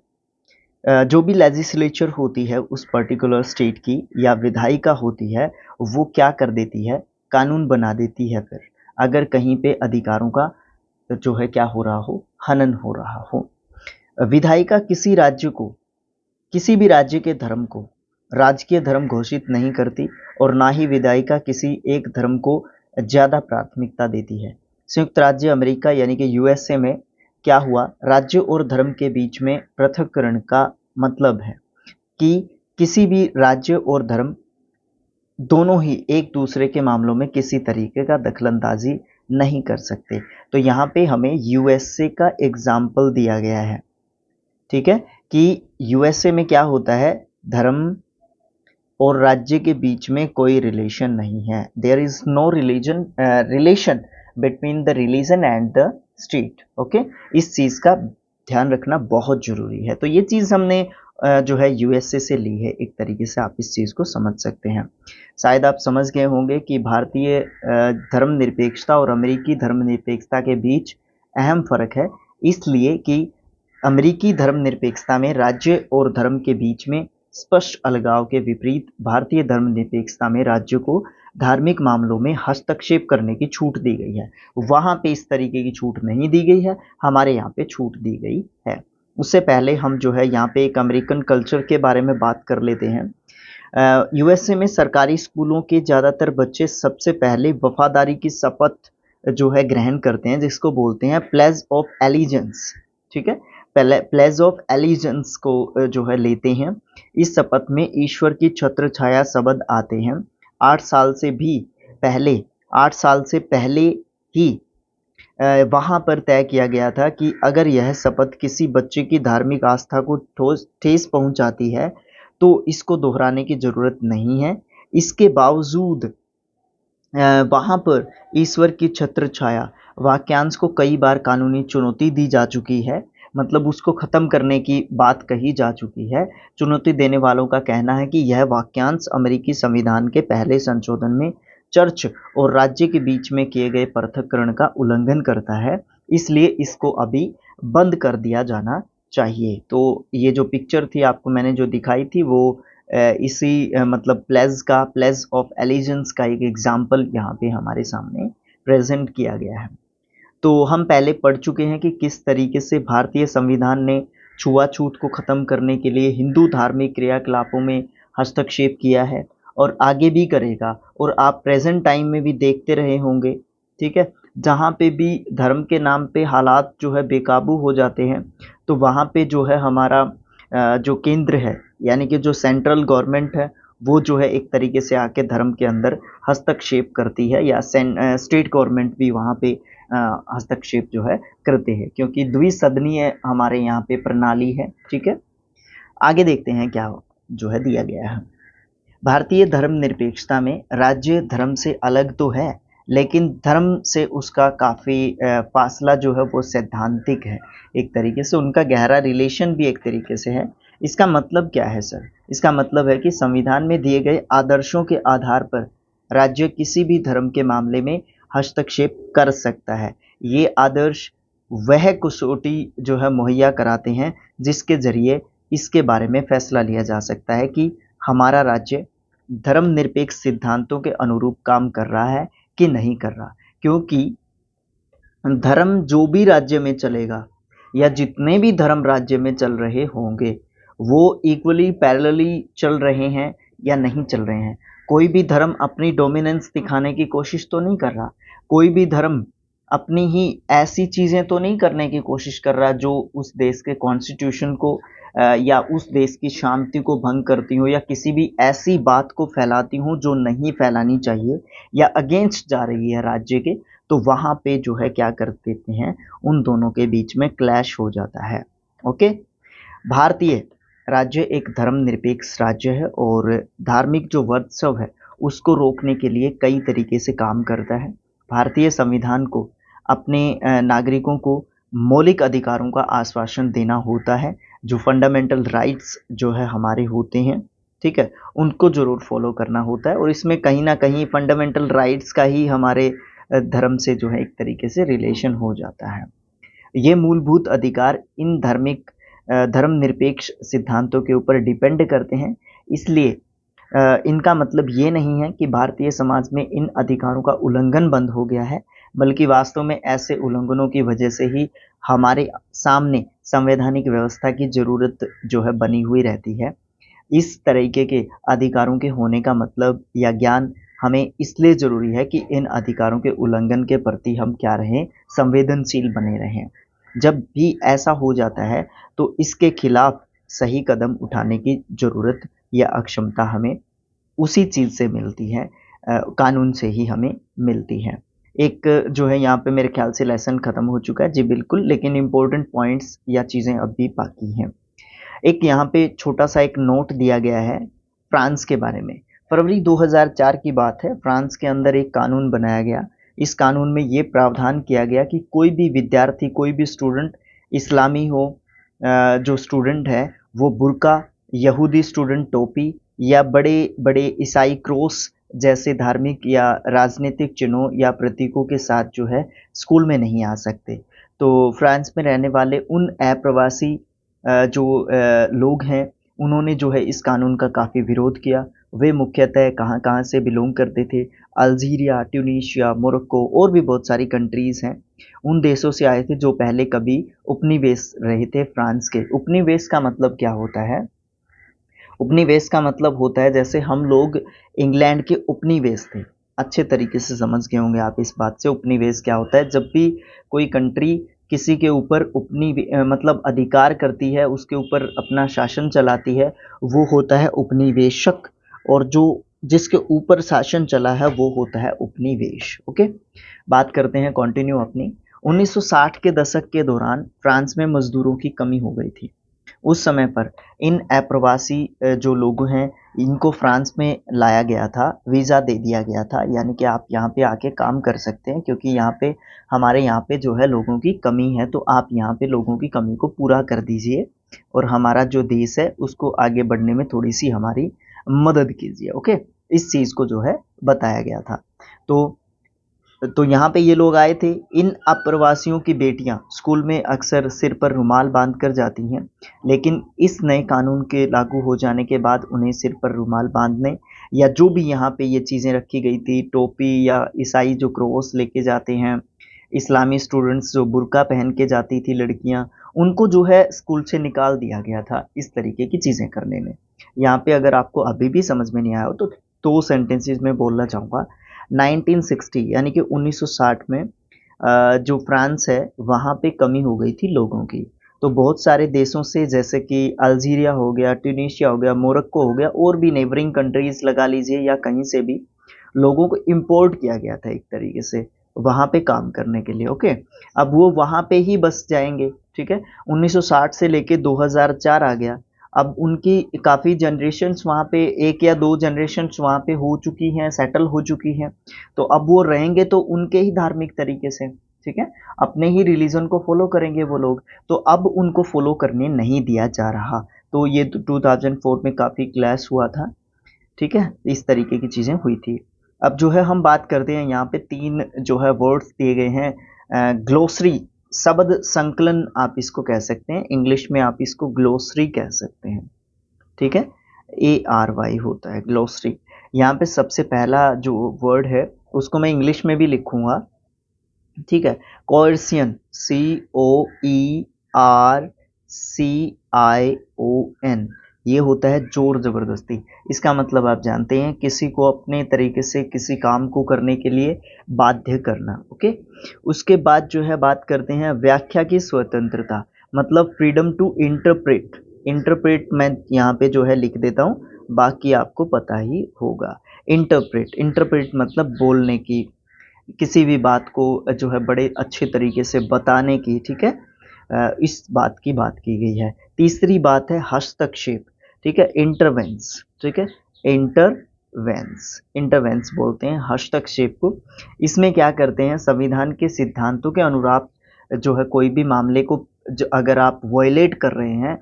जो भी लेजिस्लेचर होती है उस पर्टिकुलर स्टेट की या विधायिका होती है, वो क्या कर देती है, कानून बना देती है। फिर अगर कहीं पे अधिकारों का जो है क्या हो रहा हो, हनन हो रहा हो, विधायिका किसी राज्य को, किसी भी राज्य के धर्म को राजकीय धर्म घोषित नहीं करती और ना ही विधायिका किसी एक धर्म को ज़्यादा प्राथमिकता देती है। संयुक्त राज्य अमेरिका यानी कि यूएसए में क्या हुआ, राज्य और धर्म के बीच में पृथक्करण का मतलब है कि किसी भी राज्य और धर्म दोनों ही एक दूसरे के मामलों में किसी तरीके का दखलंदाजी नहीं कर सकते। तो यहाँ पे हमें यूएसए का एग्जाम्पल दिया गया है। ठीक है, कि यूएसए में क्या होता है, धर्म और राज्य के बीच में कोई रिलेशन नहीं है। There is no relation between the religion and the state. Okay, इस चीज़ का ध्यान रखना बहुत ज़रूरी है। तो ये चीज़ हमने जो है यूएसए से ली है। एक तरीके से आप इस चीज़ को समझ सकते हैं। शायद आप समझ गए होंगे कि भारतीय धर्मनिरपेक्षता और अमेरिकी धर्मनिरपेक्षता के बीच अहम फ़र्क है, इसलिए कि अमेरिकी धर्मनिरपेक्षता में राज्य और धर्म के बीच में स्पष्ट अलगाव के विपरीत भारतीय धर्मनिरपेक्षता में राज्य को धार्मिक मामलों में हस्तक्षेप करने की छूट दी गई है। वहाँ पे इस तरीके की छूट नहीं दी गई है, हमारे यहाँ पे छूट दी गई है। उससे पहले हम जो है यहाँ पे एक अमेरिकन कल्चर के बारे में बात कर लेते हैं। यूएसए में सरकारी स्कूलों के ज़्यादातर बच्चे सबसे पहले वफादारी की शपथ जो है ग्रहण करते हैं, जिसको बोलते हैं प्लेज ऑफ एलिजेंस। ठीक है, प्लेज ऑफ एलिजेंस को जो है लेते हैं। इस शपथ में ईश्वर की छत्र छाया शब्द आते हैं। 8 साल से भी पहले 8 साल से पहले ही वहाँ पर तय किया गया था कि अगर यह शपथ किसी बच्चे की धार्मिक आस्था को ठेस पहुँचाती है तो इसको दोहराने की ज़रूरत नहीं है। इसके बावजूद वहाँ पर ईश्वर की छत्र छाया वाक्यांश को कई बार कानूनी चुनौती दी जा चुकी है, मतलब उसको ख़त्म करने की बात कही जा चुकी है। चुनौती देने वालों का कहना है कि यह वाक्यांश अमेरिकी संविधान के पहले संशोधन में चर्च और राज्य के बीच में किए गए पृथक्करण का उल्लंघन करता है, इसलिए इसको अभी बंद कर दिया जाना चाहिए। तो ये जो पिक्चर थी आपको मैंने जो दिखाई थी वो इसी मतलब प्लेज ऑफ एलिजेंस का एक एग्जाम्पल यहाँ पे हमारे सामने प्रेजेंट किया गया है। तो हम पहले पढ़ चुके हैं कि किस तरीके से भारतीय संविधान ने छुआछूत को ख़त्म करने के लिए हिंदू धार्मिक क्रियाकलापों में हस्तक्षेप किया है और आगे भी करेगा। और आप प्रेजेंट टाइम में भी देखते रहे होंगे, ठीक है, जहाँ पे भी धर्म के नाम पे हालात जो है बेकाबू हो जाते हैं, तो वहाँ पे जो है हमारा जो केंद्र है, यानी कि जो सेंट्रल गवर्नमेंट है, वो जो है एक तरीके से आके धर्म के अंदर हस्तक्षेप करती है, या स्टेट गवर्नमेंट भी वहाँ पे हस्तक्षेप जो है करते हैं, क्योंकि द्विसदनीय हमारे यहाँ पे प्रणाली है। ठीक है, आगे देखते हैं क्या जो है दिया गया है। भारतीय धर्मनिरपेक्षता में राज्य धर्म से अलग तो है, लेकिन धर्म से उसका काफ़ी फासला जो है वो सैद्धांतिक है। एक तरीके से उनका गहरा रिलेशन भी एक तरीके से है। इसका मतलब क्या है सर? इसका मतलब है कि संविधान में दिए गए आदर्शों के आधार पर राज्य किसी भी धर्म के मामले में हस्तक्षेप कर सकता है। ये आदर्श वह कसौटी जो है मुहैया कराते हैं जिसके ज़रिए इसके बारे में फैसला लिया जा सकता है कि हमारा राज्य धर्मनिरपेक्ष सिद्धांतों के अनुरूप काम कर रहा है कि नहीं कर रहा। क्योंकि धर्म जो भी राज्य में चलेगा, या जितने भी धर्म राज्य में चल रहे होंगे, वो इक्वली पैरेलली चल रहे हैं या नहीं चल रहे हैं। कोई भी धर्म अपनी डोमिनेंस दिखाने की कोशिश तो नहीं कर रहा। कोई भी धर्म अपनी ही ऐसी चीज़ें तो नहीं करने की कोशिश कर रहा जो उस देश के कॉन्स्टिट्यूशन को या उस देश की शांति को भंग करती हो, या किसी भी ऐसी बात को फैलाती हो जो नहीं फैलानी चाहिए या अगेंस्ट जा रही है राज्य के। तो वहाँ पे जो है क्या कर देते हैं, उन दोनों के बीच में क्लैश हो जाता है। ओके, भारतीय राज्य एक धर्मनिरपेक्ष राज्य है और धार्मिक जो वर्चस्व है उसको रोकने के लिए कई तरीके से काम करता है। भारतीय संविधान को अपने नागरिकों को मौलिक अधिकारों का आश्वासन देना होता है, जो फंडामेंटल राइट्स जो है हमारे होते हैं, ठीक है, उनको ज़रूर फॉलो करना होता है। और इसमें कहीं ना कहीं फंडामेंटल राइट्स का ही हमारे धर्म से जो है एक तरीके से रिलेशन हो जाता है। ये मूलभूत अधिकार इन धर्मनिरपेक्ष सिद्धांतों के ऊपर डिपेंड करते हैं। इसलिए इनका मतलब ये नहीं है कि भारतीय समाज में इन अधिकारों का उल्लंघन बंद हो गया है, बल्कि वास्तव में ऐसे उल्लंघनों की वजह से ही हमारे सामने संवैधानिक व्यवस्था की ज़रूरत जो है बनी हुई रहती है। इस तरीके के अधिकारों के होने का मतलब या ज्ञान हमें इसलिए ज़रूरी है कि इन अधिकारों के उल्लंघन के प्रति हम क्या रहें, संवेदनशील बने रहें। जब भी ऐसा हो जाता है तो इसके खिलाफ सही कदम उठाने की ज़रूरत या अक्षमता हमें उसी चीज़ से मिलती है, कानून से ही हमें मिलती है। एक जो है यहाँ पे मेरे ख्याल से लेसन ख़त्म हो चुका है जी, बिल्कुल, लेकिन इम्पोर्टेंट पॉइंट्स या चीज़ें अब भी बाकी हैं। एक यहाँ पे छोटा सा एक नोट दिया गया है फ्रांस के बारे में। फरवरी 2004 की बात है, फ्रांस के अंदर एक कानून बनाया गया। इस कानून में ये प्रावधान किया गया कि कोई भी विद्यार्थी, कोई भी स्टूडेंट, इस्लामी हो जो स्टूडेंट है वो बुर्का, यहूदी स्टूडेंट टोपी, या बड़े बड़े ईसाई क्रॉस जैसे धार्मिक या राजनीतिक चिन्हों या प्रतीकों के साथ जो है स्कूल में नहीं आ सकते। तो फ्रांस में रहने वाले उन अप्रवासी जो लोग हैं, उन्होंने जो है इस कानून का काफ़ी विरोध किया। वे मुख्यतः कहाँ-कहाँ से बिलोंग करते थे? अल्जीरिया, ट्यूनीशिया, मोरक्को और भी बहुत सारी कंट्रीज़ हैं। उन देशों से आए थे जो पहले कभी उपनिवेश रहे थे फ्रांस के। उपनिवेश का मतलब क्या होता है? उपनिवेश का मतलब होता है जैसे हम लोग इंग्लैंड के उपनिवेश थे। अच्छे तरीके से समझ गए होंगे आप इस बात से। उपनिवेश क्या होता है? जब भी कोई कंट्री किसी के ऊपर मतलब अधिकार करती है, उसके ऊपर अपना शासन चलाती है, वो होता है उपनिवेशक, और जो जिसके ऊपर शासन चला है वो होता है उपनिवेश। ओके, बात करते हैं कंटिन्यू अपनी। 1960 के दशक के दौरान फ्रांस में मजदूरों की कमी हो गई थी। उस समय पर इन अप्रवासी जो लोग हैं, इनको फ्रांस में लाया गया था, वीज़ा दे दिया गया था, यानी कि आप यहाँ पे आके काम कर सकते हैं, क्योंकि यहाँ पे हमारे यहाँ पे जो है लोगों की कमी है, तो आप यहाँ पे लोगों की कमी को पूरा कर दीजिए और हमारा जो देश है उसको आगे बढ़ने में थोड़ी सी हमारी मदद कीजिए। ओके, इस चीज़ को जो है बताया गया था। तो यहाँ पे ये लोग आए थे। इन अप्रवासियों की बेटियाँ स्कूल में अक्सर सिर पर रुमाल बांध कर जाती हैं, लेकिन इस नए कानून के लागू हो जाने के बाद उन्हें सिर पर रुमाल बांधने, या जो भी यहाँ पे ये चीज़ें रखी गई थी, टोपी या ईसाई जो क्रॉस लेके जाते हैं, इस्लामी स्टूडेंट्स जो बुर्का पहन के जाती थी लड़कियां, उनको जो है स्कूल से निकाल दिया गया था इस तरीके की चीज़ें करने में। यहाँ पे अगर आपको अभी भी समझ में नहीं आया हो तो दो सेंटेंसेस में बोलना चाहूँगा। 1960 यानी कि 1960 में जो फ्रांस है वहाँ पे कमी हो गई थी लोगों की। तो बहुत सारे देशों से जैसे कि अल्जीरिया हो गया, ट्यूनीशिया हो गया, मोरक्को हो गया और भी नेबरिंग कंट्रीज़ लगा लीजिए या कहीं से भी लोगों को इम्पोर्ट किया गया था एक तरीके से वहाँ पे काम करने के लिए। ओके, अब वो वहाँ पे ही बस जाएंगे। ठीक है, 1960 से लेके 2004 आ गया। अब उनकी काफ़ी जनरेशन्स वहाँ पे, एक या दो जनरेशन्स वहाँ पे हो चुकी हैं, सेटल हो चुकी हैं। तो अब वो रहेंगे तो उनके ही धार्मिक तरीके से, ठीक है, अपने ही रिलीजन को फॉलो करेंगे वो लोग। तो अब उनको फॉलो करने नहीं दिया जा रहा। तो ये 2004 में काफ़ी क्लैश हुआ था। ठीक है, इस तरीके की चीज़ें हुई थी। अब जो है हम बात करते हैं, यहाँ पे 3 जो है वर्ड्स दिए गए हैं। ग्लोसरी, शब्द संकलन आप इसको कह सकते हैं, इंग्लिश में आप इसको ग्लोसरी कह सकते हैं। ठीक है, ARY होता है ग्लोसरी। यहाँ पे सबसे पहला जो वर्ड है उसको मैं इंग्लिश में भी लिखूंगा। ठीक है, कोर्सियन, COERCION, ये होता है जोर जबरदस्ती। इसका मतलब आप जानते हैं किसी को अपने तरीके से किसी काम को करने के लिए बाध्य करना। ओके, उसके बाद जो है बात करते हैं व्याख्या की स्वतंत्रता, मतलब फ्रीडम टू इंटरप्रेट। इंटरप्रेट मैं यहाँ पे जो है लिख देता हूँ, बाकी आपको पता ही होगा। इंटरप्रेट, इंटरप्रेट मतलब बोलने की, किसी भी बात को जो है बड़े अच्छे तरीके से बताने की। ठीक है, इस बात की बात की गई है। तीसरी बात है हस्तक्षेप। ठीक है, इंटरवेंस। ठीक है, इंटरवेंस, इंटरवेंस बोलते हैं हस्तक्षेप को। इसमें क्या करते हैं, संविधान के सिद्धांतों के अनुरूप जो है कोई भी मामले को अगर आप वायलेट कर रहे हैं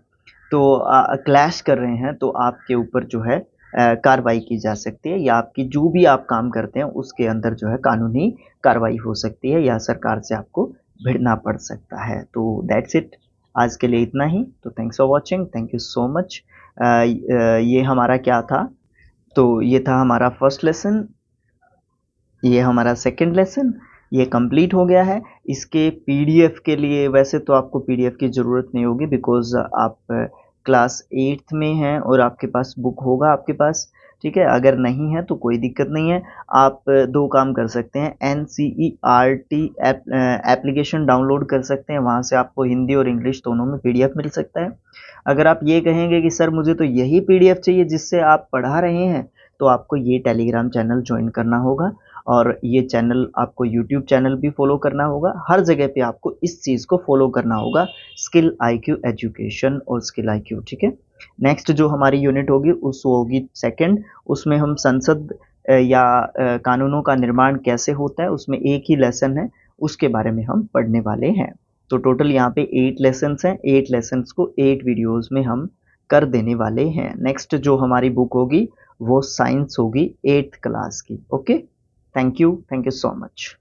तो क्लैश कर रहे हैं तो आपके ऊपर जो है कार्रवाई की जा सकती है, या आपकी जो भी आप काम करते हैं उसके अंदर जो है कानूनी कार्रवाई हो सकती है, या सरकार से आपको भिड़ना पड़ सकता है। तो दैट्स इट, आज के लिए इतना ही। तो thanks for watching, thank you so much. ये हमारा क्या था, तो ये था हमारा फर्स्ट लेसन, ये हमारा सेकंड लेसन, ये कंप्लीट हो गया है। इसके पीडीएफ के लिए वैसे तो आपको पीडीएफ की ज़रूरत नहीं होगी, बिकॉज आप क्लास 8th में हैं और आपके पास बुक होगा आपके पास। ठीक है, अगर नहीं है तो कोई दिक्कत नहीं है। आप दो काम कर सकते हैं, NCERT एप्लीकेशन डाउनलोड कर सकते हैं, वहाँ से आपको हिंदी और इंग्लिश दोनों में पीडीएफ मिल सकता है। अगर आप ये कहेंगे कि सर मुझे तो यही पीडीएफ चाहिए जिससे आप पढ़ा रहे हैं, तो आपको ये टेलीग्राम चैनल ज्वाइन करना होगा, और ये चैनल आपको यूट्यूब चैनल भी फॉलो करना होगा। हर जगह पे आपको इस चीज़ को फॉलो करना होगा, स्किल IQ एजुकेशन और स्किल IQ। ठीक है, नेक्स्ट जो हमारी यूनिट होगी उस होगी सेकंड, उसमें हम संसद या कानूनों का निर्माण कैसे होता है, उसमें एक ही लेसन है, उसके बारे में हम पढ़ने वाले हैं। तो टोटल यहाँ पे 8 लेसन्स हैं, 8 लेसन्स को 8 वीडियोज़ में हम कर देने वाले हैं। नेक्स्ट जो हमारी बुक होगी वो साइंस होगी 8th क्लास की। Okay, thank you so much।